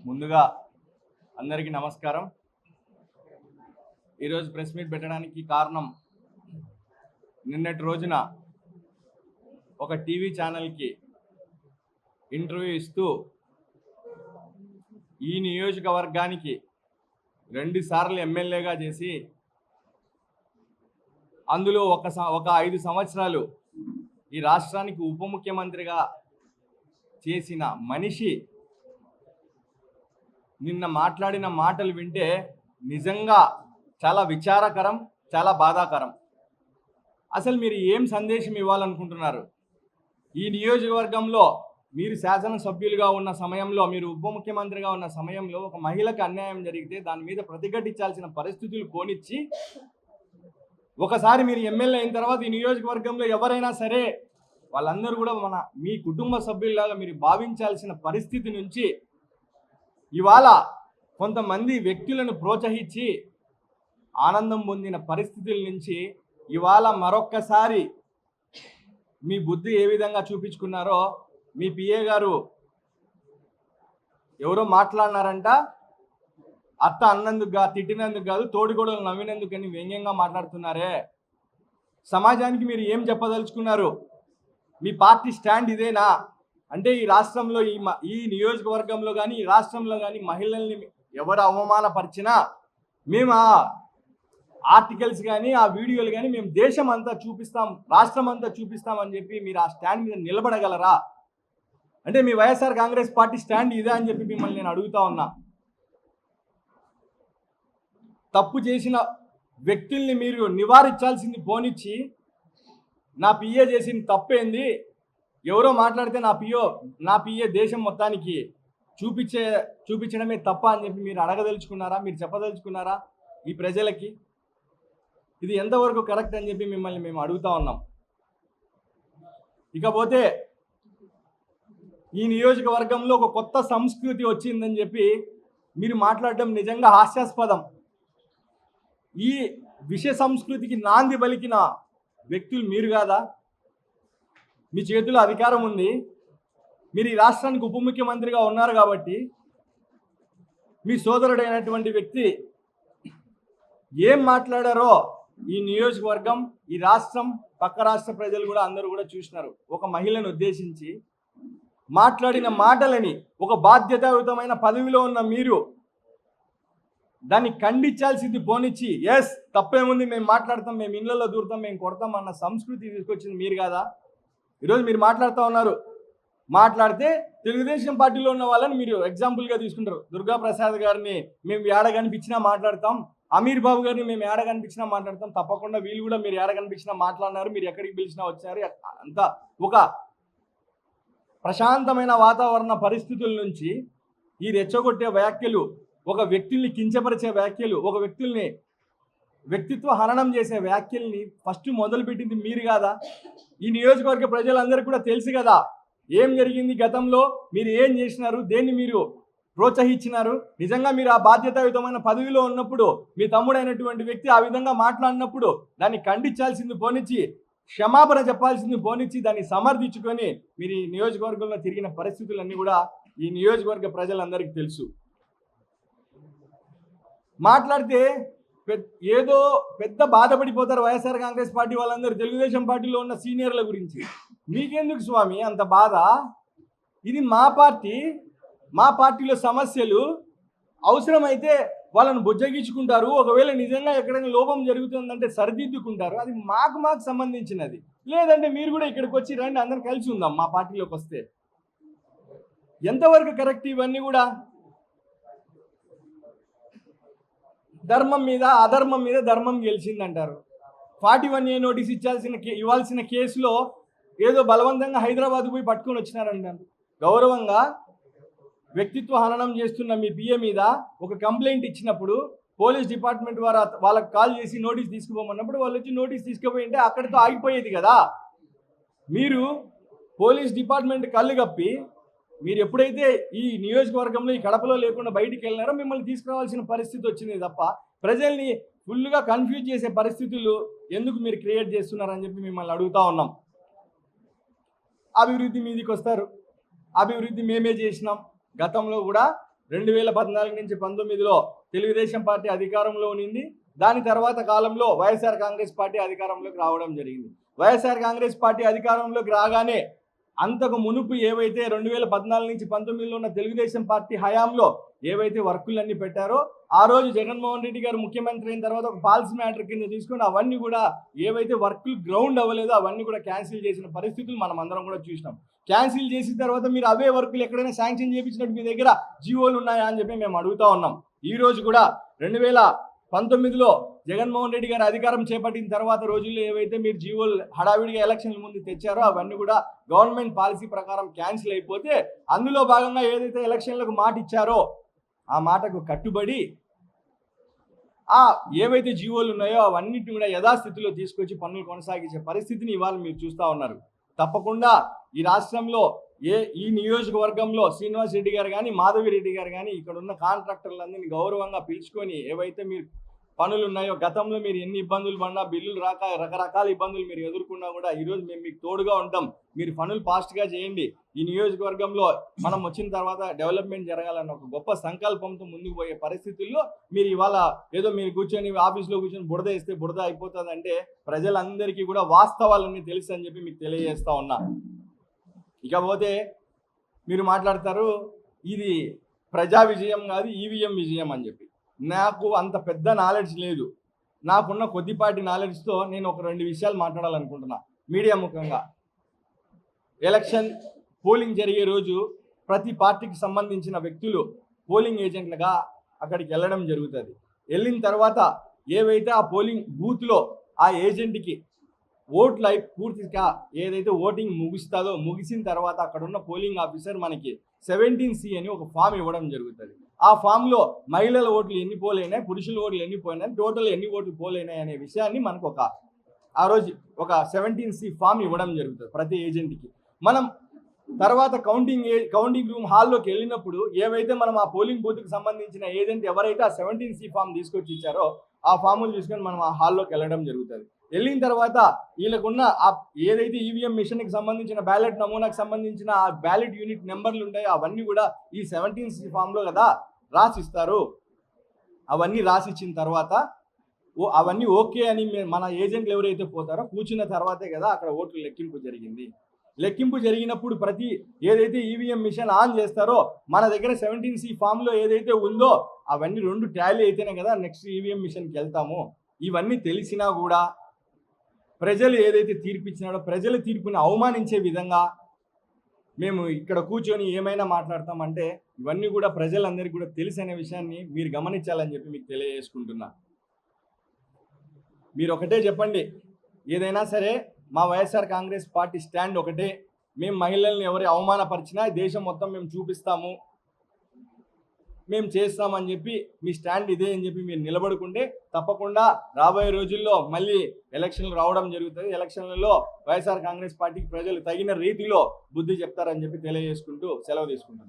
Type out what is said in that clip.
ముందుగా అందరికీ నమస్కారం. ఈరోజు ప్రెస్ మీట్ పెట్టడానికి కారణం, నిన్నటి రోజున ఒక టీవీ ఛానల్కి ఇంటర్వ్యూ ఇస్తూ ఈ నియోజకవర్గానికి 2 సార్లు ఎమ్మెల్యేగా చేసి అందులో ఒక 5 సంవత్సరాలు ఈ రాష్ట్రానికి ఉప ముఖ్యమంత్రిగా చేసిన మనిషి నిన్న మాట్లాడిన మాటలు వింటే నిజంగా చాలా విచారకరం, చాలా బాధాకరం. అసలు మీరు ఏం సందేశం ఇవ్వాలనుకుంటున్నారు? ఈ నియోజకవర్గంలో మీరు శాసనసభ్యులుగా ఉన్న సమయంలో, మీరు ఉప ముఖ్యమంత్రిగా ఉన్న సమయంలో ఒక మహిళకు అన్యాయం జరిగితే దాని మీద ప్రతిఘటించాల్సిన పరిస్థితులు కోనిచ్చి, ఒకసారి మీరు ఎమ్మెల్యే అయిన తర్వాత ఈ నియోజకవర్గంలో ఎవరైనా సరే వాళ్ళందరూ కూడా మీ కుటుంబ సభ్యుల్లాగా మీరు భావించాల్సిన పరిస్థితి నుంచి ఇవాళ కొంతమంది వ్యక్తులను ప్రోత్సహించి ఆనందం పొందిన పరిస్థితుల నుంచి ఇవాళ మరొక్కసారి మీ బుద్ధి ఏ విధంగా చూపించుకున్నారో మీ పిఏ గారు ఎవరో మాట్లాడినారంట. అత్త అన్నందుకు తిట్టినందుకు కాదు, తోడిగోడలు నవ్వినందుకు అని వ్యంగ్యంగా మాట్లాడుతున్నారే. సమాజానికి మీరు ఏం చెప్పదలుచుకున్నారు? మీ పార్టీ స్టాండ్ ఇదేనా? అంటే ఈ రాష్ట్రంలో ఈ నియోజకవర్గంలో కానీ ఈ రాష్ట్రంలో కానీ మహిళల్ని ఎవరు అవమానపరిచినా మేము ఆ ఆర్టికల్స్ కానీ ఆ వీడియోలు కానీ మేము దేశం అంతా చూపిస్తాం, రాష్ట్రం అంతా చూపిస్తామని చెప్పి మీరు ఆ స్టాండ్ మీద నిలబడగలరా? అంటే మీ వైఎస్ఆర్ కాంగ్రెస్ పార్టీ స్టాండ్ ఇదే అని చెప్పి మిమ్మల్ని నేను అడుగుతా ఉన్నా. తప్పు చేసిన వ్యక్తుల్ని మీరు నివారించాల్సింది పోనిచ్చి, నా పిఏ చేసిన తప్పేంది, ఎవరో మాట్లాడితే నా పిఏ దేశం మొత్తానికి చూపించడమే తప్ప అని చెప్పి మీరు అడగదలుచుకున్నారా? మీరు చెప్పదలుచుకున్నారా ఈ ప్రజలకి? ఇది ఎంతవరకు కరెక్ట్ అని చెప్పి మిమ్మల్ని మేము అడుగుతా ఉన్నాం. ఇకపోతే ఈ నియోజకవర్గంలో ఒక కొత్త సంస్కృతి వచ్చిందని చెప్పి మీరు మాట్లాడటం నిజంగా హాస్యాస్పదం. ఈ విష సంస్కృతికి నాంది పలికిన వ్యక్తులు మీరు కాదా? మీ చేతిలో అధికారం ఉంది, మీరు ఈ రాష్ట్రానికి ఉప ముఖ్యమంత్రిగా ఉన్నారు కాబట్టి మీ సోదరుడైనటువంటి వ్యక్తి ఏం మాట్లాడారో ఈ నియోజకవర్గం, ఈ రాష్ట్రం, పక్క రాష్ట్ర ప్రజలు కూడా అందరూ కూడా చూసినారు. ఒక మహిళను ఉద్దేశించి మాట్లాడిన మాటలని ఒక బాధ్యతాయుతమైన పదవిలో ఉన్న మీరు దాన్ని ఖండించాల్సింది పోనిచ్చి, ఎస్ తప్పేముంది, మేము మాట్లాడతాం, మేము ఇళ్లలో దూరుతాం, మేము కొడతాం అన్న సంస్కృతి తీసుకొచ్చింది మీరు కాదా? ఈరోజు మీరు మాట్లాడుతూ ఉన్నారు. మాట్లాడితే తెలుగుదేశం పార్టీలో ఉన్న వాళ్ళని మీరు ఎగ్జాంపుల్గా తీసుకుంటారు. దుర్గా ప్రసాద్ గారిని మేము ఏడ కనిపించినా మాట్లాడతాం, అమీర్ బాబు గారిని మేము ఏడ కనిపించినా మాట్లాడతాం. తప్పకుండా వీళ్ళు కూడా మీరు ఏడ కనిపించినా మాట్లాడినారు, మీరు ఎక్కడికి పిలిచినా వచ్చారు. అంతా ఒక ప్రశాంతమైన వాతావరణ పరిస్థితుల నుంచి ఈ రెచ్చగొట్టే వ్యాఖ్యలు, ఒక వ్యక్తుల్ని కించపరిచే వ్యాఖ్యలు, ఒక వ్యక్తిత్వ హననం చేసే వ్యాఖ్యల్ని ఫస్ట్ మొదలుపెట్టింది మీరు కాదా? ఈ నియోజకవర్గ ప్రజలందరికీ కూడా తెలుసు కదా ఏం జరిగింది గతంలో, మీరు ఏం చేసినారు, దేన్ని మీరు ప్రోత్సహించినారు. నిజంగా మీరు ఆ బాధ్యతాయుతమైన పదవిలో ఉన్నప్పుడు మీ తమ్ముడైనటువంటి వ్యక్తి ఆ విధంగా మాట్లాడినప్పుడు దాన్ని ఖండించాల్సింది పోనిచ్చి, క్షమాపణ చెప్పాల్సింది పోనిచ్చి, దాన్ని సమర్థించుకొని మీరు ఈ నియోజకవర్గంలో తిరిగిన పరిస్థితులన్నీ కూడా ఈ నియోజకవర్గ ప్రజలందరికీ తెలుసు. మాట్లాడితే ఏదో పెద్ద బాధపడిపోతారు వైఎస్ఆర్ కాంగ్రెస్ పార్టీ వాళ్ళందరూ, తెలుగుదేశం పార్టీలో ఉన్న సీనియర్ల గురించి. మీకెందుకు స్వామి అంత బాధ? ఇది మా పార్టీ, మా పార్టీలో సమస్యలు అవసరమైతే వాళ్ళని బుజ్జగించుకుంటారు. ఒకవేళ నిజంగా ఎక్కడైనా లోపం జరుగుతుందంటే సరిదిద్దుకుంటారు. అది మాకు సంబంధించినది. లేదంటే మీరు కూడా ఇక్కడికి వచ్చి రండి, అందరం కలిసి ఉందాం మా పార్టీలోకి వస్తే. ఎంతవరకు కరెక్ట్ ఇవన్నీ కూడా? ధర్మం మీద అధర్మం మీద ధర్మం గెలిచిందంటారు. 41A నోటీస్ ఇవ్వాల్సిన కేసులో ఏదో బలవంతంగా హైదరాబాద్ పోయి పట్టుకొని వచ్చినారంటారు. గౌరవంగా వ్యక్తిత్వ హననం చేస్తున్న మీ పిఏ మీద ఒక కంప్లైంట్ ఇచ్చినప్పుడు పోలీస్ డిపార్ట్మెంట్ వాళ్ళకి కాల్ చేసి నోటీస్ తీసుకుపోమన్నప్పుడు వాళ్ళు వచ్చి నోటీస్ తీసుకుపోయింటే అక్కడితో ఆగిపోయేది కదా. మీరు పోలీస్ డిపార్ట్మెంట్ కళ్ళు కప్పి మీరు ఎప్పుడైతే ఈ నియోజకవర్గంలో ఈ కడపలో లేకుండా బయటికి వెళ్ళినారో మిమ్మల్ని తీసుకురావాల్సిన పరిస్థితి వచ్చింది తప్ప ప్రజల్ని ఫుల్గా కన్ఫ్యూజ్ చేసే పరిస్థితులు ఎందుకు మీరు క్రియేట్ చేస్తున్నారని చెప్పి మిమ్మల్ని అడుగుతా ఉన్నాం. అభివృద్ధి మీదికి వస్తారు. అభివృద్ధి మేమే చేసినాం. గతంలో కూడా 2014 నుంచి 19లో తెలుగుదేశం పార్టీ అధికారంలో ఉన్నింది. దాని తర్వాత కాలంలో వైఎస్ఆర్ కాంగ్రెస్ పార్టీ అధికారంలోకి రావడం జరిగింది. వైఎస్ఆర్ కాంగ్రెస్ పార్టీ అధికారంలోకి రాగానే అంతకు మునుపు ఏవైతే 2014 నుంచి 19లో ఉన్న తెలుగుదేశం పార్టీ హయాంలో ఏవైతే వర్కులన్నీ పెట్టారో ఆ రోజు జగన్మోహన్ రెడ్డి గారు ముఖ్యమంత్రి అయిన తర్వాత ఒక పాలసీ మ్యాటర్ కింద తీసుకొని అవన్నీ కూడా ఏవైతే వర్కులు గ్రౌండ్ అవ్వలేదో అవన్నీ కూడా క్యాన్సిల్ చేసిన పరిస్థితులు మనం అందరం కూడా చూసినాం. క్యాన్సిల్ చేసిన తర్వాత మీరు అవే వర్కులు ఎక్కడైనా శాంక్షన్ చేయించినట్టు మీ దగ్గర జీవోలు ఉన్నాయా అని చెప్పి మేము అడుగుతా ఉన్నాం. ఈ రోజు కూడా 2019లో జగన్మోహన్ రెడ్డి గారు అధికారం చేపట్టిన తర్వాత రోజుల్లో ఏవైతే మీరు జీవోలు హడావిడిగా ఎలక్షన్ల ముందు తెచ్చారో అవన్నీ కూడా గవర్నమెంట్ పాలసీ ప్రకారం క్యాన్సిల్ అయిపోతే అందులో భాగంగా ఏదైతే ఎలక్షన్లకు మాట ఇచ్చారో ఆ మాటకు కట్టుబడి ఏవైతే జీవోలు ఉన్నాయో అవన్నిటిని కూడా యథాస్థితిలో తీసుకొచ్చి పనులు కొనసాగించే పరిస్థితిని ఇవాళ మీరు చూస్తూ ఉన్నారు. తప్పకుండా ఈ రాష్ట్రంలో ఈ నియోజకవర్గంలో శ్రీనివాస్ రెడ్డి గారు కానీ మాధవి రెడ్డి గారు కానీ ఇక్కడ ఉన్న కాంట్రాక్టర్లందరినీ గౌరవంగా పిలుచుకొని ఏవైతే మీరు పనులు ఉన్నాయో గతంలో మీరు ఎన్ని ఇబ్బందులు పడినా బిల్లులు రాక రకరకాల ఇబ్బందులు మీరు ఎదుర్కొన్నా కూడా ఈరోజు మేము మీకు తోడుగా ఉంటాం. మీరు పనులు ఫాస్ట్గా చేయండి. ఈ నియోజకవర్గంలో మనం వచ్చిన తర్వాత డెవలప్మెంట్ జరగాలన్న ఒక గొప్ప సంకల్పంతో ముందుకు పోయే పరిస్థితుల్లో మీరు ఇవాళ ఏదో మీరు కూర్చొని ఆఫీస్లో కూర్చొని బురద వేస్తే బురద అయిపోతుంది అంటే ప్రజలందరికీ కూడా వాస్తవాలన్నీ తెలుసు అని చెప్పి మీకు తెలియజేస్తా ఉన్నా. ఇకపోతే మీరు మాట్లాడతారు ఇది ప్రజా విజయం కాదు ఈవీఎం విజయం అని చెప్పి. నాకు అంత పెద్ద నాలెడ్జ్ లేదు. నాకున్న కొద్దిపాటి నాలెడ్జ్తో నేను ఒక 2 విషయాలు మాట్లాడాలనుకుంటున్నా మీడియా ముఖంగా. ఎలక్షన్ పోలింగ్ జరిగే రోజు ప్రతి పార్టీకి సంబంధించిన వ్యక్తులు పోలింగ్ ఏజెంట్లుగా అక్కడికి వెళ్ళడం జరుగుతుంది. వెళ్ళిన తర్వాత ఏవైతే ఆ పోలింగ్ బూత్లో ఆ ఏజెంట్కి ఓట్ల పూర్తిగా ఏదైతే ఓటింగ్ ముగిసిన తర్వాత అక్కడ ఉన్న పోలింగ్ ఆఫీసర్ మనకి 17C అని ఒక ఫామ్ ఇవ్వడం జరుగుతుంది. ఆ ఫామ్లో మహిళల ఓట్లు ఎన్ని పోలైనాయి, పురుషుల ఓట్లు ఎన్ని పోయినాయి, టోటల్ ఎన్ని ఓట్లు పోలైనాయి అనే విషయాన్ని మనకు ఆ రోజు ఒక 17C ఫామ్ ఇవ్వడం జరుగుతుంది ప్రతి ఏజెంట్కి. మనం తర్వాత కౌంటింగ్ రూమ్ హాల్లోకి వెళ్ళినప్పుడు ఏవైతే మనం ఆ పోలింగ్ బూత్కి సంబంధించిన ఏజెంట్ ఎవరైతే ఆ 17C ఫామ్ తీసుకొచ్చి ఇచ్చారో ఆ ఫాములు తీసుకొని మనం ఆ హాల్లోకి వెళ్ళడం జరుగుతుంది. వెళ్ళిన తర్వాత వీళ్ళకున్న ఏదైతే ఈవీఎం మిషన్కి సంబంధించిన బ్యాలెట్ నమూనాకు సంబంధించిన ఆ బ్యాలెట్ యూనిట్ నెంబర్లు ఉంటాయో అవన్నీ కూడా ఈ 17C ఫామ్లో కదా రాసిస్తారు. అవన్నీ రాసిచ్చిన తర్వాత అవన్నీ ఓకే అని మన ఏజెంట్లు ఎవరైతే పోతారో కూర్చున్న తర్వాతే కదా అక్కడ ఓట్లు లెక్కింపు జరిగింది. లెక్కింపు జరిగినప్పుడు ప్రతి ఏదైతే ఈవీఎం మిషన్ ఆన్ చేస్తారో మన దగ్గర 17C ఫామ్లో ఏదైతే ఉందో అవన్నీ 2 టాలీ అయితేనే కదా నెక్స్ట్ ఈవీఎం మిషన్కి వెళ్తాము. ఇవన్నీ తెలిసినా కూడా ప్రజలు ఏదైతే తీర్పు ఇచ్చినాడో ప్రజల తీర్పుని అవమానించే విధంగా మేము ఇక్కడ కూర్చొని ఏమైనా మాట్లాడతామంటే ఇవన్నీ కూడా ప్రజలందరికీ కూడా తెలిసనే విషయాన్ని మీరు గమనించాలని చెప్పి మీకు తెలియజేసుకుంటున్నా. మీరు ఒకటే చెప్పండి, ఏదైనా సరే మా వైఎస్ఆర్ కాంగ్రెస్ పార్టీ స్టాండ్ ఒకటే. మేము మహిళల్ని ఎవరి అవమానపరిచినా దేశం మొత్తం మేము చూపిస్తాము, మేము చేస్తామని చెప్పి మీ స్టాండ్ ఇదే అని చెప్పి మీరు నిలబడుకుంటే తప్పకుండా రాబోయే రోజుల్లో మళ్ళీ ఎలక్షన్లు రావడం జరుగుతుంది. ఎలక్షన్లలో వైఎస్ఆర్ కాంగ్రెస్ పార్టీకి ప్రజలు తగిన రీతిలో బుద్ధి చెప్తారని చెప్పి తెలియజేసుకుంటూ సెలవు తీసుకుంటున్నాను.